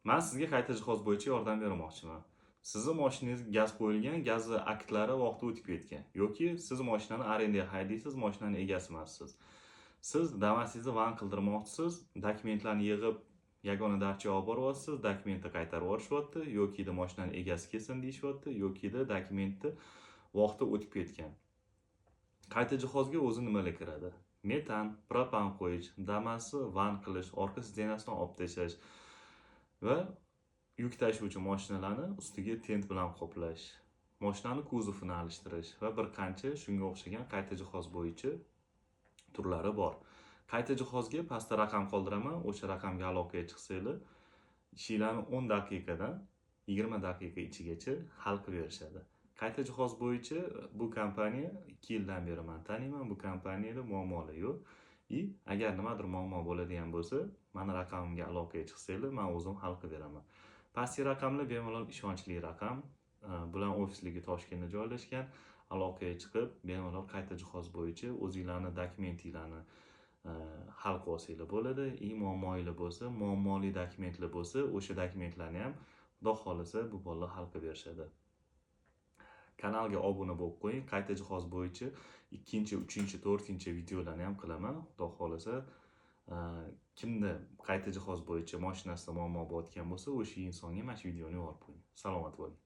Men sizga qayta jihoz bo'yicha yordam bermoqchiman. Sizni mashinangizga gaz qo'yilgan, gaz aktlari vaqti o'tib ketgan yoki siz mashinani arendaga haydaysiz, mashinaning egasi emassiz. Siz Damas'ingizni van qildirmoqchisiz, dokumentlarni yig'ib yagona darchaga olib boryapsiz, dokumentni qaytarib yuborishyapti, yoki mashinaning egasi kelsin deyishyapti, yoki dokumentni vaqti o'tib ketgan. Qayta jihozga o'zi nimalar kiradi? Metan, propan qo'yish, Damas'ni van qilish, orqa sidenasini olib tashlash va yuk tashuvchi mashinalarni ustiga tent bilan qoplash, mashinani kuzovini alishtirish va bir qancha shunga o'xshagan qayta jihoz bo'yicha turlari bor. Qayta jihozga pastda raqam qoldiraman, o'sha raqamga aloqaga chiqsanglar, ishlarni 10 daqiqadan 20 daqiqa ichigacha hal qilib berishadi. Qayta jihoz bo'yicha bu kompaniya 2 yildan beri men taniyman, bu kompaniyada muammolar yo'q. Agar nimadir muammo bo'ladigan bo'lsa, meni raqamimga aloqaga chiqsanglar, men o'zim hal qilib beraman. Pastki raqamlar bemalol ishonchli raqam. Bular ofisligi Toshkentda joylashgan. Aloqaga chiqib, bemalol qayta jihoz bo'yicha o'zingizlarning dokumentinglarni hal qilib olsanglar bo'ladi. Muammolar bo'lsa, muammoli dokumentlar bo'lsa, o'sha dokumentlarni ham Xudo xolasa bu bolalar hal qilib berishadi. Kanalga obuna bo'lib qo'ying. Qayta jihoz bo'yicha 2-chi, 3-chi, 4-chi videolarni ham qilaman. Xudo xolasa kimda qayta jihoz bo'yicha mashinasida muammo bo'layotgan bo'lsa, o'sha insonga mana shu videoni yuborib qo'ying. Salomat bo'ling.